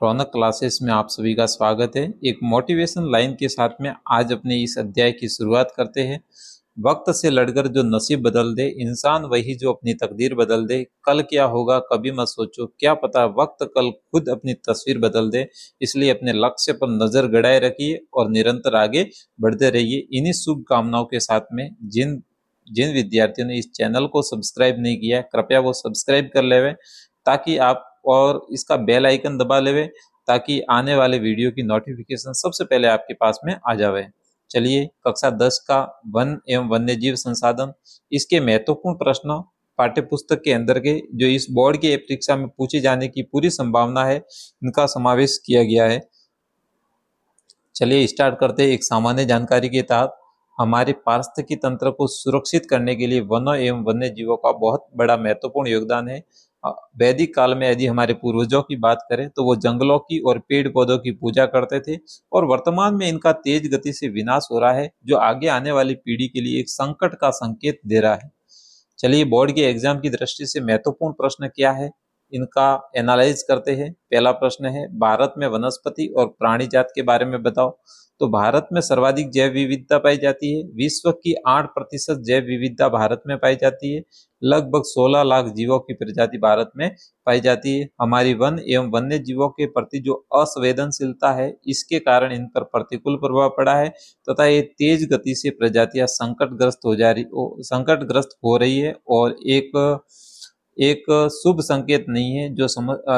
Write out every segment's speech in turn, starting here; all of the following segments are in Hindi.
रौनक क्लासेस में आप सभी का स्वागत है। एक मोटिवेशन लाइन के साथ में आज अपने इस अध्याय की शुरुआत करते हैं। वक्त से लड़कर जो नसीब बदल दे, इंसान वही जो अपनी तकदीर बदल दे। कल क्या होगा कभी मत सोचो, क्या पता वक्त कल खुद अपनी तस्वीर बदल दे। इसलिए अपने लक्ष्य पर नजर गड़ाए रखिए और निरंतर आगे बढ़ते रहिए। इन्हीं शुभकामनाओं के साथ में जिन जिन विद्यार्थियों ने इस चैनल को सब्सक्राइब नहीं किया, कृपया वो सब्सक्राइब कर लेवे, ताकि आप और इसका बेल आइकन दबा लेवे, ताकि आने वाले वीडियो की नोटिफिकेशन सबसे पहले आपके पास में आ जावे। चलिए, कक्षा 10 का वन एवं वन्य जीव संसाधन, इसके महत्वपूर्ण प्रश्न पाठ्य पुस्तक के अंदर के जो इस बोर्ड की परीक्षा में पूछे जाने की पूरी संभावना है, इनका समावेश किया गया है। चलिए स्टार्ट करते हैं। एक सामान्य जानकारी के तहत हमारे पारिस्थितिकी तंत्र को सुरक्षित करने के लिए वनों एवं वन्य जीवों का बहुत बड़ा महत्वपूर्ण योगदान है। वैदिक काल में यदि हमारे पूर्वजों की बात करें तो वो जंगलों की और पेड़ पौधों की पूजा करते थे, और वर्तमान में इनका तेज गति से विनाश हो रहा है, जो आगे आने वाली पीढ़ी के लिए एक संकट का संकेत दे रहा है। चलिए, बोर्ड के एग्जाम की दृष्टि से महत्वपूर्ण प्रश्न क्या है, इनका एनालाइज करते हैं। पहला प्रश्न है, भारत में वनस्पति और प्राणी जात के बारे में बताओ। तो भारत में सर्वाधिक जैव विविधता पाई जाती है। विश्व की 8% जैव विविधता भारत में पाई जाती है। लगभग 16 लाख जीवों की प्रजाति भारत में पाई जाती है। हमारी वन एवं वन्य जीवों के प्रति जो असंवेदनशीलता है, इसके कारण इन पर प्रतिकूल प्रभाव पड़ा है, तथा ये तेज गति से प्रजातियां संकटग्रस्त हो रही है, और एक एक शुभ संकेत नहीं है,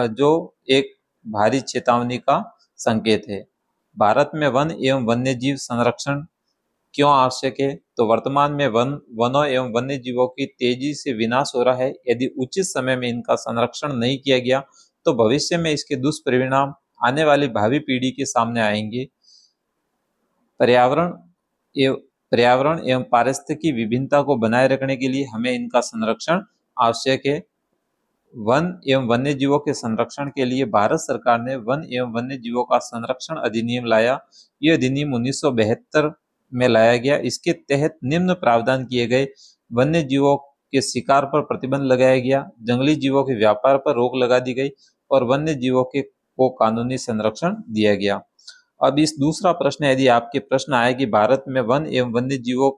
जो एक भारी चेतावनी का संकेत है। भारत में वन एवं वन्य जीव संरक्षण क्यों आवश्यक है? तो वर्तमान में वनों एवं वन्य जीवों की तेजी से विनाश हो रहा है। यदि उचित समय में इनका संरक्षण नहीं किया गया तो भविष्य में इसके दुष्परिणाम आने वाली भावी पीढ़ी के सामने आएंगे। पर्यावरण एवं पारिस्थितिकी विभिन्नता को बनाए रखने के लिए हमें इनका संरक्षण आवश्यक है। वन एवं वन्य जीवों के संरक्षण के लिए भारत सरकार ने वन एवं वन्य जीवों का संरक्षण अधिनियम लाया। यह अधिनियम 1972 में लाया गया। इसके तहत निम्न प्रावधान किए गए। वन्य जीवों के शिकार पर प्रतिबंध लगाया गया, जंगली जीवों के व्यापार पर रोक लगा दी गई, और वन्य जीवों को कानूनी संरक्षण दिया गया। अब इस दूसरा प्रश्न, यदि आपके प्रश्न आए कि भारत में वन एवं वन्य जीवों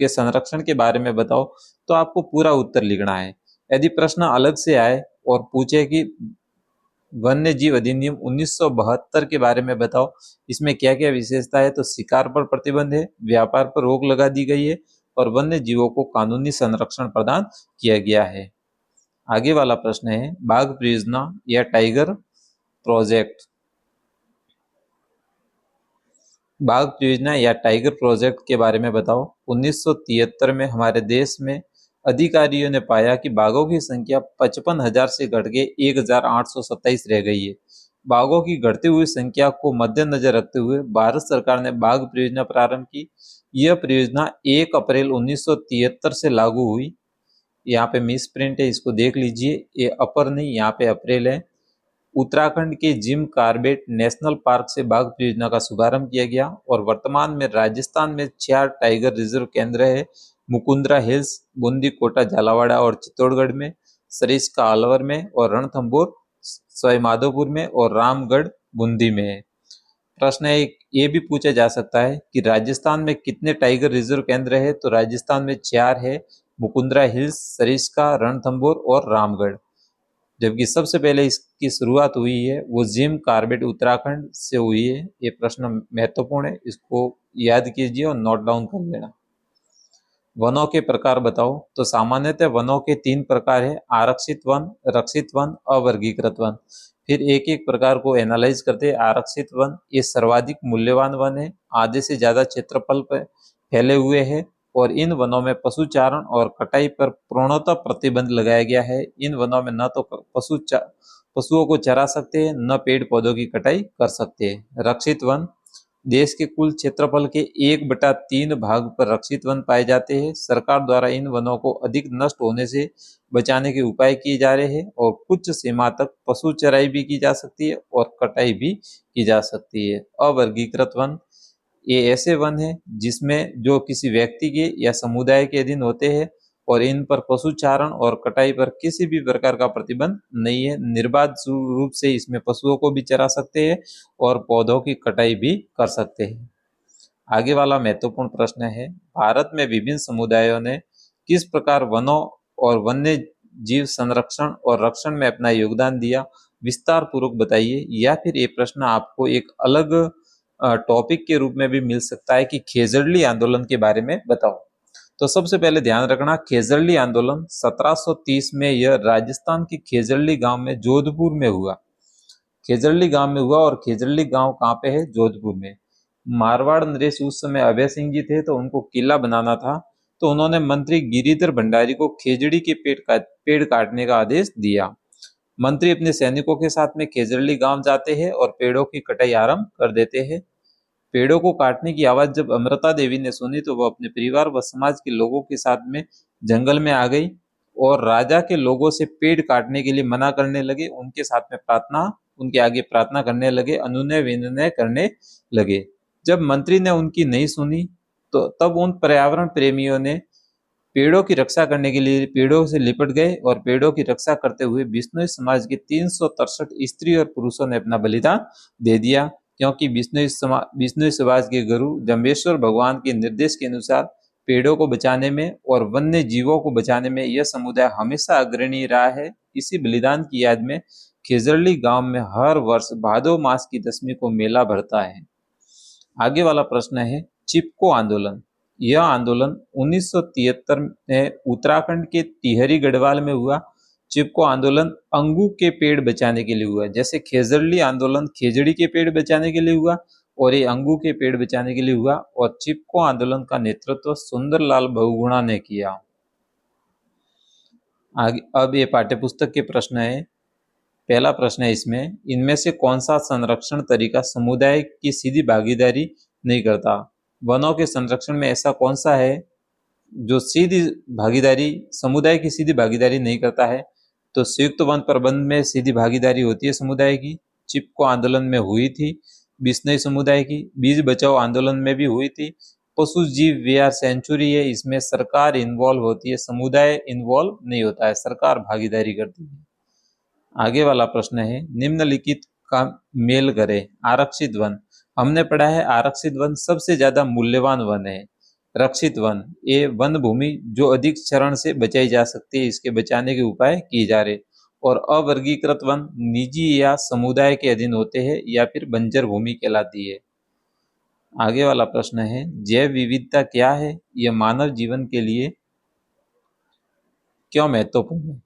के संरक्षण के बारे में बताओ, तो आपको पूरा उत्तर लिखना है। यदि प्रश्न अलग से आए और पूछे कि वन्य जीव अधिनियम 1972 के बारे में बताओ, इसमें क्या क्या विशेषता है, तो शिकार पर प्रतिबंध है, व्यापार पर रोक लगा दी गई है, और वन्य जीवों को कानूनी संरक्षण प्रदान किया गया है। आगे वाला प्रश्न है, बाघ परियोजना या टाइगर प्रोजेक्ट। बाघ परियोजना या टाइगर प्रोजेक्ट के बारे में बताओ। 1973 में हमारे देश में अधिकारियों ने पाया कि बाघों की संख्या 55,000 से घट के 1,827 रह गई है। बाघों की घटती हुई संख्या को मद्देनजर रखते हुए भारत सरकार ने बाघ परियोजना प्रारंभ की। यह परियोजना 1 अप्रैल 1973 से लागू हुई। यहाँ पे मिस प्रिंट है, इसको देख लीजिए, ये अपर नहीं, यहाँ पे अप्रैल है। उत्तराखंड के जिम कार्बेट नेशनल पार्क से बाघ परियोजना का शुभारंभ किया गया, और वर्तमान में राजस्थान में 4 टाइगर रिजर्व केंद्र है। मुकुंदरा हिल्स, बूंदी, कोटा, झालावाड़ और चित्तौड़गढ़ में, सरिस्का अलवर में, और रणथंभौर सवाईमाधोपुर में, और रामगढ़ बूंदी में है। प्रश्न एक ये भी पूछा जा सकता है कि राजस्थान में कितने टाइगर रिजर्व केंद्र है, तो राजस्थान में 4 है, मुकुंदरा हिल्स, सरिस्का, रणथंभौर और रामगढ़। जबकि सबसे पहले इसकी शुरुआत हुई है वो जिम कार्बेट उत्तराखंड से हुई है। ये प्रश्न महत्वपूर्ण है, इसको याद कीजिए और नोट डाउन कर लेना। वनों के प्रकार बताओ। तो सामान्यतः वनों के 3 प्रकार है, आरक्षित वन, रक्षित वन, अवर्गीकृत वन। फिर एक एक प्रकार को एनालाइज करते हैं। आरक्षित वन ये सर्वाधिक मूल्यवान वन है, आधे से ज्यादा क्षेत्रफल पर फैले हुए हैं, और इन वनों में पशुचारण और कटाई पर पूर्णतः प्रतिबंध लगाया गया है। इन वनों में न तो पशुओं को चरा सकते हैं, न पेड़ पौधों की कटाई कर सकते हैं। रक्षित वन देश के कुल क्षेत्रफल के 1/3 भाग पर रक्षित वन पाए जाते हैं। सरकार द्वारा इन वनों को अधिक नष्ट होने से बचाने के उपाय किए जा रहे हैं, और कुछ सीमा तक पशु चराई भी की जा सकती है और कटाई भी की जा सकती है। अवर्गीकृत वन ये ऐसे वन है जिसमें जो किसी व्यक्ति के या समुदाय के अधीन होते हैं, और इन पर पशुचारण और कटाई पर किसी भी प्रकार का प्रतिबंध नहीं है। निर्बाध रूप से इसमें पशुओं को भी चरा सकते हैं और पौधों की कटाई भी कर सकते हैं। आगे वाला महत्वपूर्ण प्रश्न है, भारत में विभिन्न समुदायों ने किस प्रकार वनों और वन्य जीव संरक्षण और रक्षण में अपना योगदान दिया, विस्तार पूर्वक बताइए। या फिर ये प्रश्न आपको एक अलग टॉपिक के रूप में भी मिल सकता है कि खेजड़ली आंदोलन के बारे में बताओ। तो सबसे पहले ध्यान रखना, खेजड़ली आंदोलन 1730 में यह राजस्थान के खेजड़ली गांव में जोधपुर में हुआ। खेजड़ली गांव में हुआ, और खेजड़ली गांव कहाँ पे है? जोधपुर में। मारवाड़ नरेश उस समय अभय सिंह जी थे, तो उनको किला बनाना था, तो उन्होंने मंत्री गिरिधर भंडारी को खेजड़ी के पेड़ काटने का आदेश दिया। मंत्री अपने सैनिकों के साथ में खेजड़ली गांव जाते हैं और पेड़ों की कटाई आरंभ कर देते हैं। पेड़ों को काटने की आवाज जब अमृता देवी ने सुनी तो वह अपने परिवार व समाज के लोगों के साथ में जंगल में आ गई और राजा के लोगों से पेड़ काटने के लिए मना करने लगे। उनके साथ में उनके आगे प्रार्थना करने लगे, अनुनय विनय करने लगे। जब मंत्री ने उनकी नहीं सुनी तो तब उन पर्यावरण प्रेमियों ने पेड़ों की रक्षा करने के लिए पेड़ों से लिपट गए और पेड़ों की रक्षा करते हुए बिश्नोई समाज के 363 स्त्री और पुरुषों ने अपना बलिदान दे दिया, क्योंकि बिश्नोई समाज के गुरु जम्बेश्वर भगवान के निर्देश के अनुसार पेड़ों को बचाने में और वन्य जीवों को बचाने में यह समुदाय हमेशा अग्रणी रहा है। इसी बलिदान की याद में खेजड़ली गांव में हर वर्ष भादो मास की 10वीं को मेला भरता है। आगे वाला प्रश्न है, चिपको आंदोलन। यह आंदोलन 1973 में उत्तराखंड के टिहरी गढ़वाल में हुआ। चिपको आंदोलन अंगू के पेड़ बचाने के लिए हुआ। जैसे खेजड़ली आंदोलन खेजड़ी के पेड़ बचाने के लिए हुआ और ये अंगू के पेड़ बचाने के लिए हुआ, और चिपको आंदोलन का नेतृत्व सुंदरलाल बहुगुणा ने किया। आगे अब ये पाठ्यपुस्तक के प्रश्न है। पहला प्रश्न है इसमें, इनमें से कौन सा संरक्षण तरीका समुदाय की सीधी भागीदारी नहीं करता? वनों के संरक्षण में ऐसा कौन सा है जो सीधी भागीदारी समुदाय की सीधी भागीदारी नहीं करता है? तो संयुक्त वन प्रबंध में सीधी भागीदारी होती है समुदाय की, चिपको आंदोलन में हुई थी बिश्नोई समुदाय की, बीज बचाओ आंदोलन में भी हुई थी, पशु जीव विहार सेंचुरी है, इसमें सरकार इन्वॉल्व होती है, समुदाय इन्वॉल्व नहीं होता है, सरकार भागीदारी करती है। आगे वाला प्रश्न है, निम्नलिखित का मेल करे। आरक्षित वन, हमने पढ़ा है आरक्षित वन सबसे ज्यादा मूल्यवान वन है। रक्षित वन, ये वन भूमि जो अधिक क्षरण से बचाई जा सकती है, इसके बचाने के उपाय किए जा रहे। और अवर्गीकृत वन निजी या समुदाय के अधीन होते हैं या फिर बंजर भूमि कहलाती है। आगे वाला प्रश्न है, जैव विविधता क्या है? यह मानव जीवन के लिए क्यों महत्वपूर्ण है?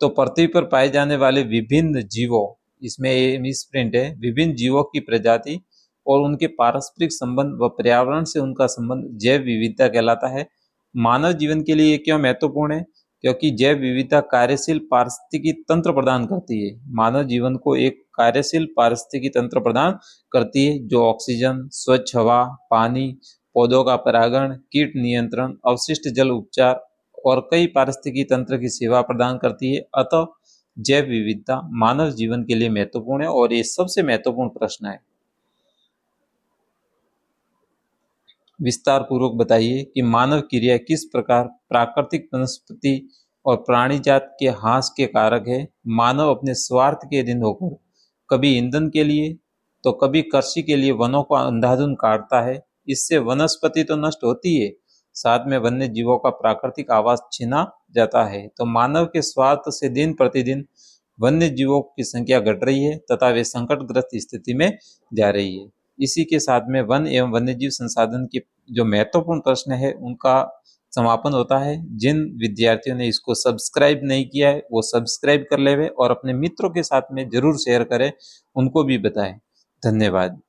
तो पृथ्वी पर पाए जाने वाले विभिन्न जीवों, इसमें मिसप्रिंट है, विभिन्न जीवों की प्रजाति और उनके पारस्परिक संबंध व पर्यावरण से उनका संबंध जैव विविधता कहलाता है। मानव जीवन के लिए क्यों महत्वपूर्ण है? क्योंकि जैव विविधता कार्यशील पारिस्थितिकी तंत्र प्रदान करती है। मानव जीवन को एक कार्यशील पारिस्थितिकी तंत्र प्रदान करती है जो ऑक्सीजन, स्वच्छ हवा, पानी, पौधों का परागण, कीट नियंत्रण, अवशिष्ट जल उपचार और कई पारिस्थितिकी तंत्र की सेवा प्रदान करती है। अतः जैव विविधता मानव जीवन के लिए महत्वपूर्ण है और ये सबसे महत्वपूर्ण प्रश्न है। विस्तार पूर्वक बताइए कि मानव क्रिया किस प्रकार प्राकृतिक वनस्पति और प्राणी जात के ह्रास के कारक है। मानव अपने स्वार्थ के अधीन होकर कभी ईंधन के लिए तो कभी कृषि के लिए वनों को अंधाधुंध काटता है। इससे वनस्पति तो नष्ट होती है, साथ में वन्य जीवों का प्राकृतिक आवास छीना जाता है। तो मानव के स्वार्थ से दिन प्रतिदिन वन्य जीवों की संख्या घट रही है तथा वे संकटग्रस्त स्थिति में जा रही है। इसी के साथ में वन एवं वन्यजीव संसाधन के जो महत्वपूर्ण प्रश्न है उनका समापन होता है। जिन विद्यार्थियों ने इसको सब्सक्राइब नहीं किया है वो सब्सक्राइब कर लेवे और अपने मित्रों के साथ में जरूर शेयर करें, उनको भी बताएं। धन्यवाद।